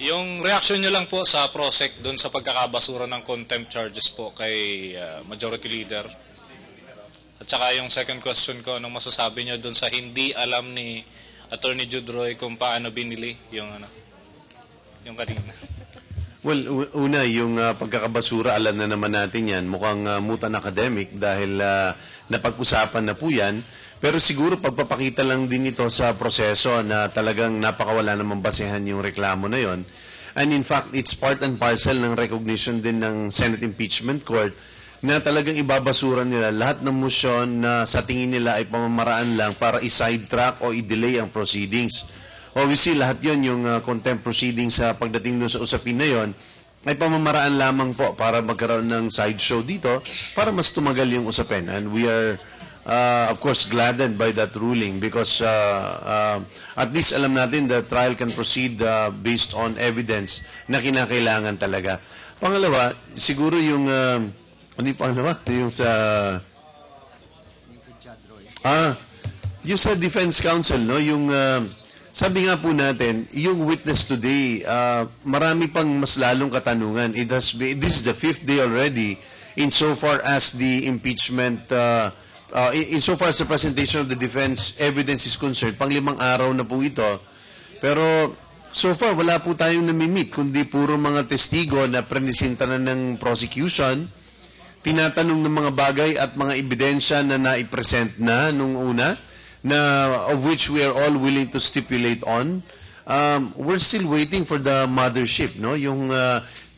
Yung reaction nyo lang po sa PROSEC doon sa pagkakabasura ng contempt charges po kay Majority Leader. At saka yung second question ko, anong masasabi nyo doon sa hindi alam ni Attorney Jude Roy kung paano binili yung kanina? Well, una, yung pagkakabasura, alam na naman natin yan. Mukhang mutan academic dahil napag-usapan na po yan. Pero siguro pagpapakita lang din ito sa proseso na talagang napakawala namang basehan yung reklamo na yon. And in fact, it's part and parcel ng recognition din ng Senate Impeachment Court na talagang ibabasura nila lahat ng motion na sa tingin nila ay pamamaraan lang para i-sidetrack o i-delay ang proceedings. Obviously, lahat yon yung contempt proceedings sa pagdating doon sa usapin na yon ay pamamaraan lamang po para magkaroon ng sideshow dito para mas tumagal yung usapin. And we are of course, gladdened by that ruling because at least alam natin the trial can proceed based on evidence na kinakailangan talaga. Pangalawa, siguro yung ano yung pangalawa? Yung sa yung sa Defense Counsel, no? Yung sabi nga po natin, yung witness today, marami pang mas lalong katanungan. This is the 5th day already insofar as the impeachment insofar as the presentation of the defense evidence is concerned, pang-5 araw na po ito. Pero so far, wala po tayong namimit, kundi puro mga testigo na prenisinta na ng prosecution, tinatanong ng mga bagay at mga ebidensya na naipresent na nung una, na of which we are all willing to stipulate on. We're still waiting for the mothership, no? Yung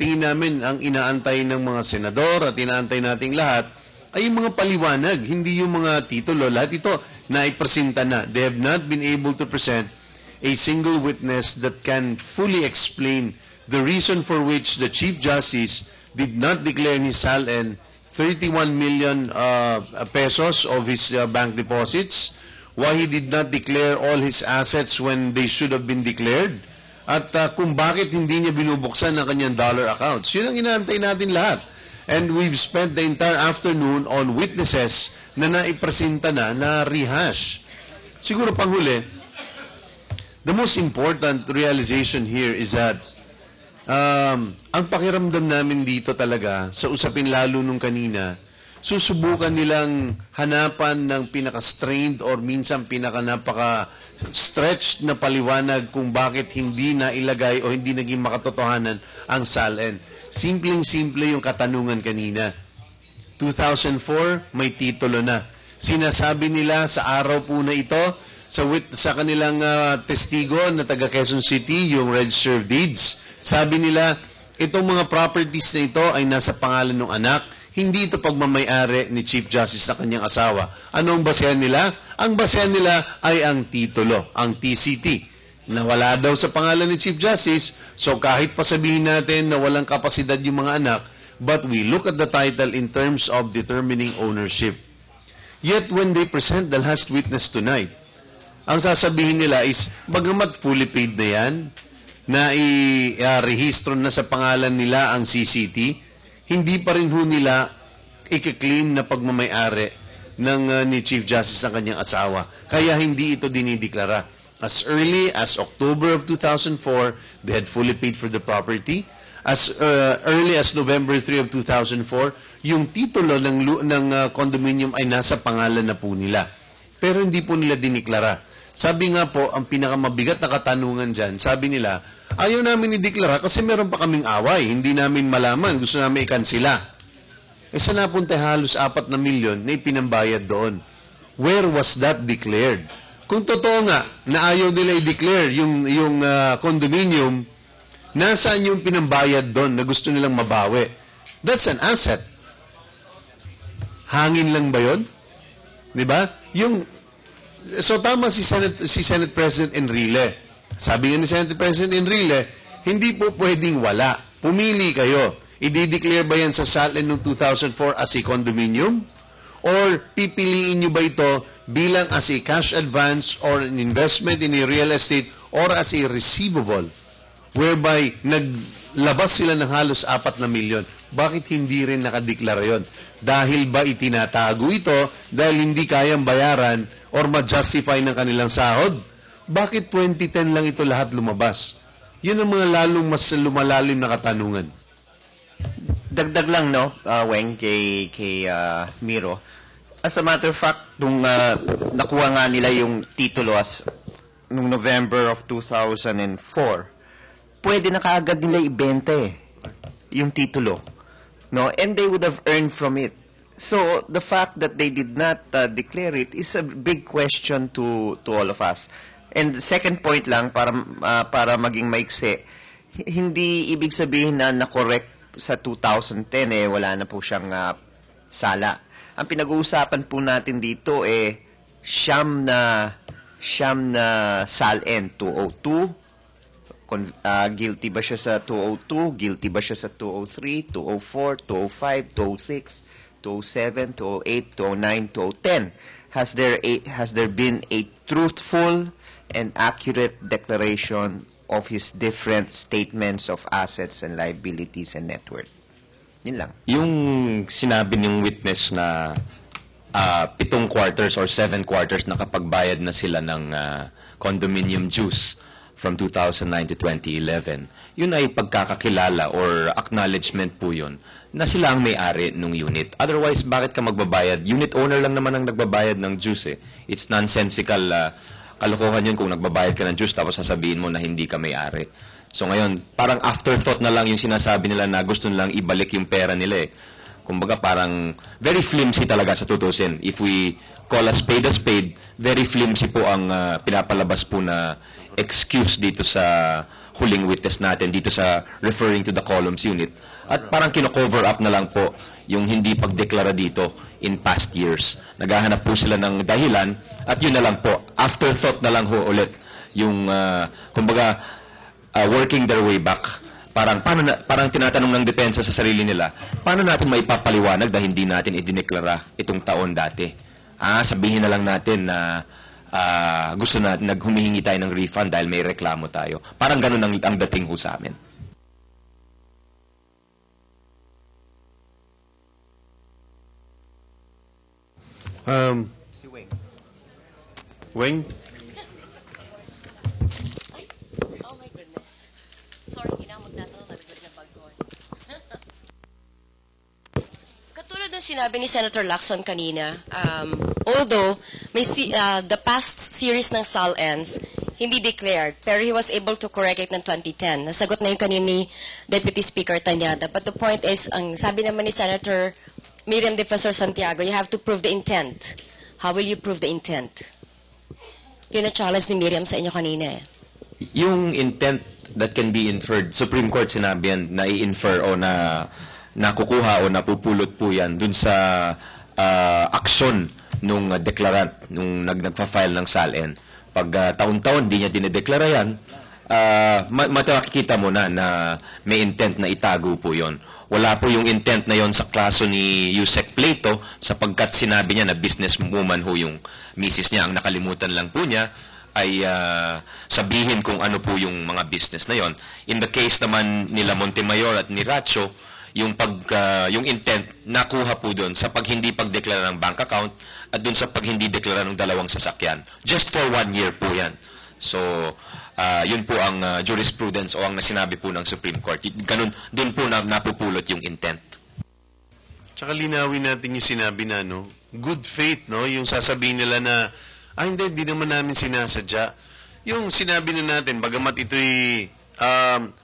tingin namin ang inaantay ng mga senador at inaantay nating lahat ay yung mga paliwanag, hindi yung mga titulo. Lahat ito naipresenta na. They have not been able to present a single witness that can fully explain the reason for which the Chief Justice did not declare in his SALN 31 million pesos of his bank deposits, why he did not declare all his assets when they should have been declared, at kung bakit hindi niya binubuksan ang kanyang dollar accounts. Yun ang inaantay natin lahat. And we've spent the entire afternoon on witnesses na naipresenta na rehash. Siguro panghuli, the most important realization here is that ang pakiramdam namin dito talaga, sa usapin lalo nung kanina, susubukan nilang hanapan ng pinaka-strained or minsan pinaka-napaka-stretched na paliwanag kung bakit hindi na ilagay o hindi naging makatotohanan ang SALN. Simpleng-simple yung katanungan kanina. 2004, may titulo na. Sinasabi nila sa araw po na ito, sa kanilang testigo na taga Quezon City, yung register of deeds, sabi nila, itong mga properties na ito ay nasa pangalan ng anak, hindi ito pagmamayari ni Chief Justice sa kanyang asawa. Ano ang basehan nila? Ang basehan nila ay ang titulo, ang TCT. Na wala daw sa pangalan ni Chief Justice, so kahit pasabihin natin na walang kapasidad yung mga anak, but we look at the title in terms of determining ownership. Yet when they present the last witness tonight, ang sasabihin nila is, bagamat fully paid na yan, na i-rehistro na sa pangalan nila ang CCT, hindi pa rin ho nila i-claim na pagmamayari ng ni Chief Justice ang kanyang asawa. Kaya hindi ito dinideklara. As early as October of 2004, they had fully paid for the property. As early as November 3 of 2004, yung titulo ng condominium ay nasa pangalan na po nila. Pero hindi po nila diniklara. Sabi nga po, ang pinakamabigat na katanungan dyan, sabi nila, ayaw namin ideklara kasi meron pa kaming away. Hindi namin malaman. Gusto namin ikansila. Sa napunta halos 4 na milyon na ipinambayad doon. Where was that declared? Kung totoo nga na ayaw nila i-declare yung condominium, nasaan yung pinambayad doon na gusto nilang mabawi? That's an asset. Hangin lang ba yun? Diba? So tama si Senate President Enrile. Sabi nga ni Senate President Enrile, hindi po pwedeng wala. Pumili kayo. I-declare ba yan sa SALN noong 2004 as a condominium? Or pipiliin nyo ba ito bilang as a cash advance or an investment in a real estate or as a receivable whereby naglabas sila ng halos 4 na milyon? Bakit hindi rin nakadeklara yun? Dahil ba itinatago ito dahil hindi kayang bayaran or ma-justify ng kanilang sahod? Bakit 2010 lang ito lahat lumabas? Yun ang mga lalong mas lumalalim na katanungan. Dagdag lang, no, Weng, kay Miro. As a matter of fact, nung nakuha nga nila yung titulo nung November of 2004, pwede na kaagad nila ibenta yung titulo. No? And they would have earned from it. So, the fact that they did not declare it is a big question to all of us. And the second point lang, para maging maiksi, hindi ibig sabihin na na-correct sa 2010, wala na po siyang sala. Ang pinag-uusapan po natin dito siyam na SALN 202. Guilty ba siya sa 202? Guilty ba siya sa 203, 204, 205, 206, 207, 208, 209, 210? Has there been a truthful and accurate declaration of his different statements of assets and liabilities and net worth? Yun lang. Yung sinabi ng witness na 7 quarters or 7 quarters nakapagbayad na sila ng condominium dues from 2009 to 2011, yun ay pagkakakilala or acknowledgement po yun na sila ang may-ari ng unit. Otherwise, bakit ka magbabayad? Unit owner lang naman ang nagbabayad ng dues . It's nonsensical. Kalokohan yun kung nagbabayad ka ng dues tapos sasabihin mo na hindi ka may-ari. So ngayon, parang afterthought na lang yung sinasabi nila na gusto nilang ibalik yung pera nila . Kumbaga parang very flimsy talaga sa tutusin. If we call a spade, very flimsy po ang pinapalabas po na excuse dito sa huling witness natin, dito sa referring to the columns unit. At parang kino-cover up na lang po yung hindi pagdeklara dito in past years. Naghahanap po sila ng dahilan at yun na lang po. Afterthought na lang ho ulit yung, kumbaga, working their way back. Parang tinatanong ng depensa sa sarili nila, paano natin maipapaliwanag dahil hindi natin idineklara itong taon dati? Sabihin na lang natin na gusto natin, naghumihingi tayo ng refund dahil may reklamo tayo. Parang ganun ang dating ho sa amin. Si Weng. Weng? Oh my goodness. Sorry, hindi na ako magtatanong. Nalaglag na bag ko. Katulad ng sinabi ni Senator Lacson kanina, although may the past series ng SALNs hindi declared, pero he was able to correct it ng 2010. Nasagot na yung kanina ni Deputy Speaker Tanyada. But the point is, ang sabi naman ni Senator Miriam Defensor Santiago, you have to prove the intent. How will you prove the intent? Yun na challenge ni Miriam sa inyo kanina . Yung intent that can be inferred, Supreme Court sinabi yan, na i-infer o na nakukuha o napupulot po yan dun sa aksyon nung declarant, nung nagpa-file ng SALN. Pag taon-taon di niya dinedeklara yan, makikita mo na may intent na itago po yon. Wala po yung intent na yon sa klaso ni Yusek Plato sapagkat sinabi niya na businesswoman ho yung misis niya. Ang nakalimutan lang po niya ay sabihin kung ano po yung mga business na yon. In the case naman nila Montemayor at ni Racho, yung intent nakuha po doon sa pag hindi pagdeklara ng bank account at doon sa pag hindi deklara ng 2 sasakyan. Just for 1 year po yan. So, yun po ang jurisprudence o ang sinabi po ng Supreme Court. Ganun, doon po napupulot yung intent. Tsaka linawin natin yung sinabi na, good faith, yung sasabihin nila na, hindi naman namin sinasadya. Yung sinabi na natin, bagamat ito'y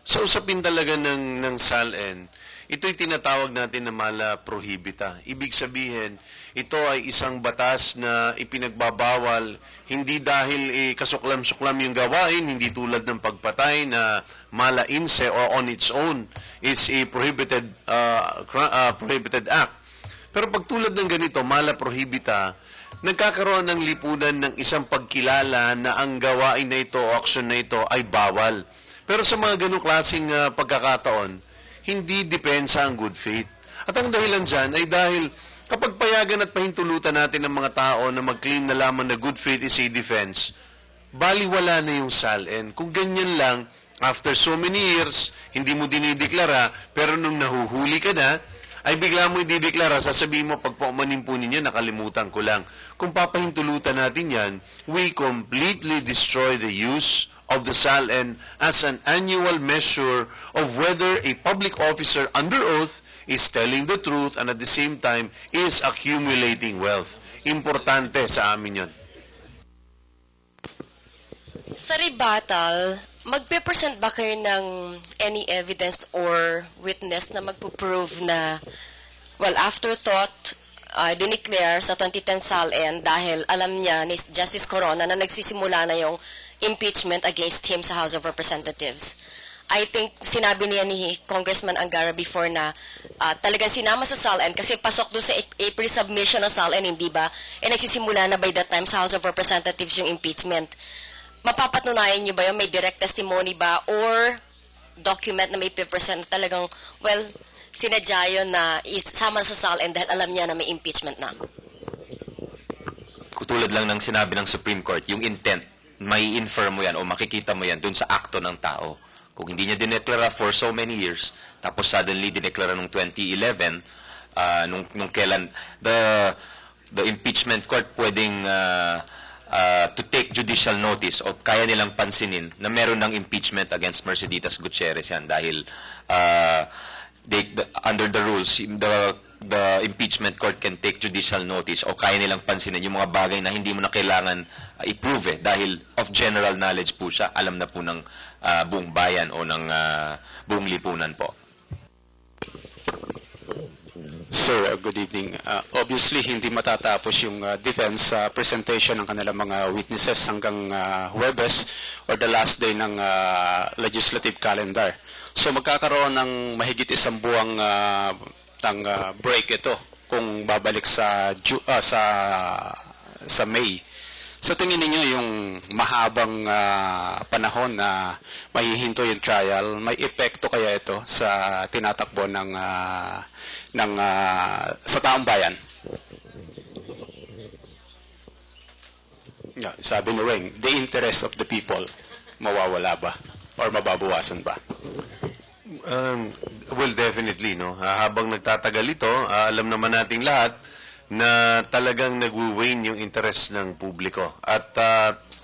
sa usapin talaga ng SALN, ito'y tinatawag natin na mala prohibita. Ibig sabihin, ito ay isang batas na ipinagbabawal hindi dahil kasuklam-suklam yung gawain, hindi tulad ng pagpatay na mala in se or on its own is a prohibited act. Pero pag tulad ng ganito, mala prohibita, nagkakaroon ng lipunan ng isang pagkilala na ang gawain na ito o aksyon na ito ay bawal. Pero sa mga ganong klaseng pagkakataon, hindi depensa ang good faith. At ang dahilan dyan ay dahil kapag payagan at pahintulutan natin ng mga tao na mag-claim na lamang na good faith is a defense, baliwala na yung SALN. Kung ganyan lang, after so many years, hindi mo dinideklara, pero nung nahuhuli ka na, ay bigla mo idideklara, sasabihin mo, pag paumanin po ninyo, nakalimutan ko lang. Kung papahintulutan natin yan, we completely destroy the use of the SALN as an annual measure of whether a public officer under oath is telling the truth and at the same time is accumulating wealth. Importante sa amin yun. Sa rebuttal, magpe-present ba kayo ng any evidence or witness na magpo-prove na, well, afterthought, dineclare sa 2010 SALN dahil alam niya ni Justice Corona na nagsisimula na yung impeachment against him sa House of Representatives. I think sinabi niya ni Congressman Angara before na talagang sinama sa SALN kasi pasok doon sa April submission ng SALN, hindi ba? Nagsisimula na by that time sa House of Representatives yung impeachment. Mapapatunayan niyo ba yung may direct testimony ba or document na may present na talagang, well, sinadya yun na isama sa SALN dahil alam niya na may impeachment na? Tulad lang ng sinabi ng Supreme Court, yung intent, may infer mo yan o makikita mo yan dun sa akto ng tao. Kung hindi niya dineklara for so many years, tapos suddenly dineklara nung 2011, nung kailan, the impeachment court pwedeng to take judicial notice o kaya nilang pansinin na meron ng impeachment against Merceditas Gutierrez yan dahil under the rules, the impeachment court can take judicial notice o kaya nilang pansinin yung mga bagay na hindi mo na kailangan i-prove dahil of general knowledge po siya, alam na po ng buong bayan o ng buong lipunan po. Sir, good evening. Obviously, hindi matatapos yung defense presentation ng kanilang mga witnesses hanggang Huwebes or the last day ng legislative calendar. So magkakaroon ng mahigit isang buwang break ito kung babalik sa May. Sa tingin ninyo yung mahabang panahon na mahihinto yung trial, may epekto kaya ito sa tinatakbo sa taong bayan? Yeah, sabi ni Weng, the interest of the people, mawawala ba? Or mababawasan ba? Well, definitely, no. Habang nagtatagal ito, alam naman nating lahat na talagang nagwi-wane yung interest ng publiko. At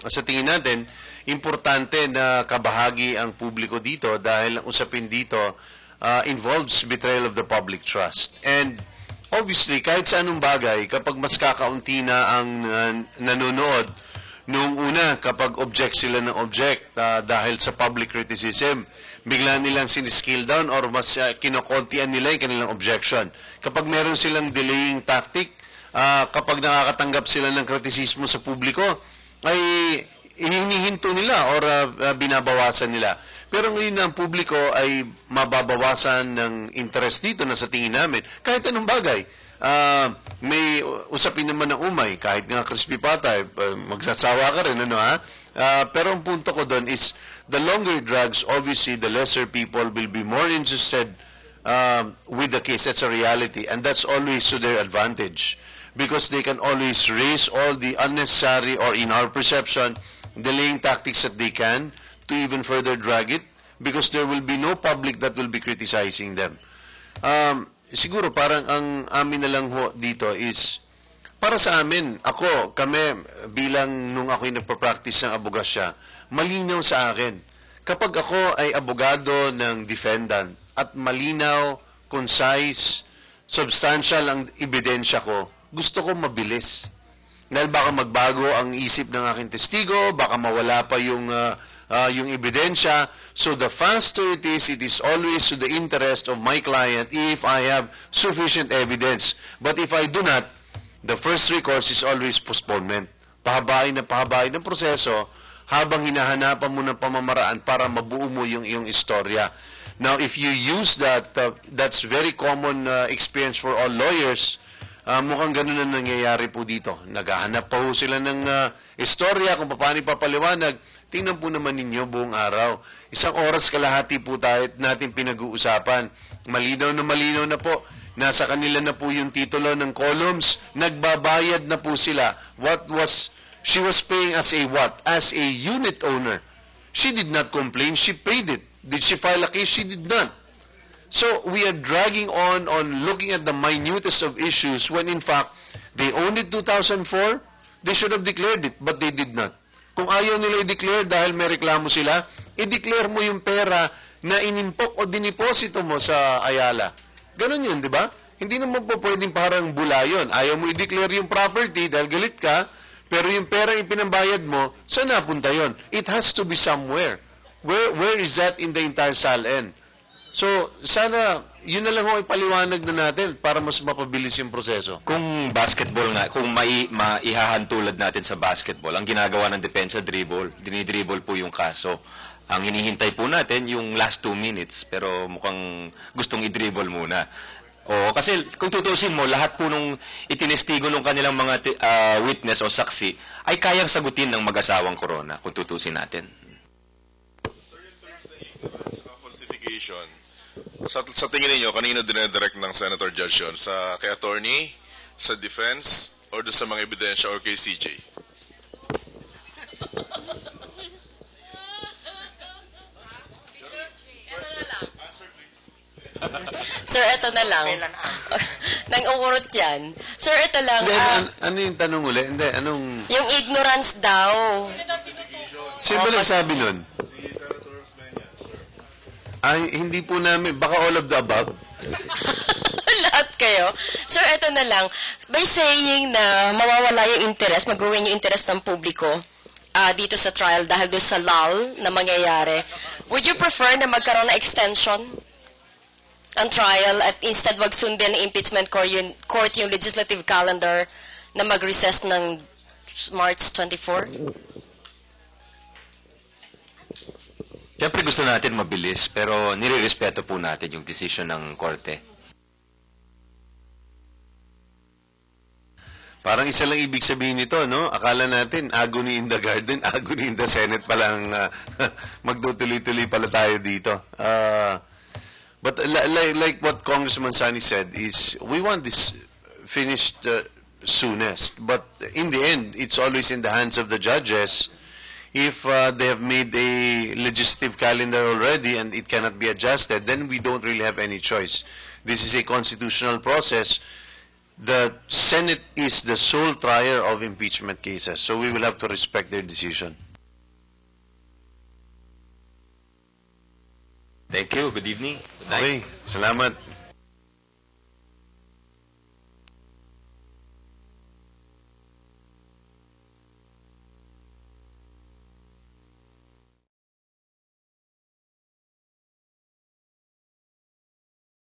sa tingin natin, importante na kabahagi ang publiko dito dahil ang usapin dito involves betrayal of the public trust. And obviously, kahit sa anong bagay, kapag mas kakaunti na ang nanonood, noong una, kapag object sila ng object dahil sa public criticism, bigla nilang siniscale down or mas kinokontian nila yung kanilang objection. Kapag meron silang delaying tactic, kapag nakakatanggap sila ng kritisismo sa publiko, ay hinihinto nila or binabawasan nila. Pero ngayon ang publiko ay mababawasan ng interest dito na sa tingin namin. Kahit anong bagay, may usapin naman ng umay, kahit nga crispy patay, magsasawa ka rin, ano ha? Pero ang punto ko doon is, the longer drugs, obviously, the lesser people will be more interested with the case. That's a reality. And that's always to their advantage. Because they can always raise all the unnecessary or, in our perception, delaying tactics that they can to even further drag it. Because there will be no public that will be criticizing them. Siguro parang ang amin na lang ho dito is, para sa amin, kami bilang nung ako'y nagpa-practice ng abogasya, malinaw sa akin. Kapag ako ay abogado ng defendant at malinaw, concise, substantial ang ebidensya ko, gusto ko mabilis. Dahil baka magbago ang isip ng aking testigo, baka mawala pa yung ebidensya. So the faster it is always to the interest of my client if I have sufficient evidence. But if I do not, the first recourse is always postponement. Pahabain ng proseso habang hinahanapan mo ng pamamaraan para mabuo mo yung iyong istorya. Now, if you use that, that's very common experience for all lawyers. Mukhang ganun na nangyayari po dito. Naghahanap pa po sila ng istorya kung paano ipapaliwanag. Tingnan po naman ninyo buong araw. Isang oras kalahati po natin pinag-uusapan. Malinaw na po. Nasa kanila na po yung titulo ng columns. Nagbabayad na po sila. She was paying as a what? As a unit owner. She did not complain. She paid it. Did she file a case? She did not. So we are dragging on looking at the minutest of issues when in fact they owned it 2004. They should have declared it, but they did not. Kung ayaw nila i-declare dahil may reklamo sila, i-declare mo yung pera na inimpok o diniposito mo sa Ayala. Ganon yun, di ba? Hindi naman po pwedeng parang bula yun. Ayaw mo i-declare yung property dahil galit ka, pero yung pera yung pinambayad mo, saan napunta yun? It has to be somewhere. Where is that in the entire SALN? So, sana, yun na lang ho ipaliwanag na natin para mas mapabilis yung proseso. Kung basketball nga, kung maihahantulad natin sa basketball, ang ginagawa ng depensa dribble, dinidribble po yung kaso. Ang hinihintay po natin yung last 2 minutes, pero mukhang gustong i-dribble muna. O, kasi kung tutusin mo, lahat po nung itinestigo ng kanilang mga witness o saksi ay kayang sagutin ng mag-asawang Corona, kung tutusin natin. Falsification. Sa tingin niyo kanino dinedirect ng Senator Judge yun? Kay attorney, sa defense, or doon sa mga ebidensya, or kay CJ? Sir, ito na lang. Nang-uurot yan. Sir, ito lang. Hindi, ano yung tanong uli? Hindi, anong... Yung ignorance daw. Sino ba nagsabi nun? Ay, hindi po namin, baka all of the above. Lahat kayo. Sir, ito na lang. By saying na mawawala yung interest, mag-uwing yung interest ng publiko dito sa trial dahil doon sa lull na mangyayari, would you prefer na magkaroon na extension ang trial at instead wag sundin ng impeachment court yung legislative calendar na mag-recess ng March 24? Siyempre gusto natin mabilis, pero nire-respeto po natin yung desisyon ng korte. Parang isa lang ibig sabihin nito, no? Akala natin, agony in the garden, agony in the Senate palang magtutuloy-tuloy pala tayo dito. But like what Congressman Sani said, is we want this finished soonest. But in the end, it's always in the hands of the judges. If they have made a legislative calendar already and it cannot be adjusted, then we don't really have any choice. This is a constitutional process. The Senate is the sole trier of impeachment cases, so we will have to respect their decision. Thank you. Good evening. Good night. Okay, salamat.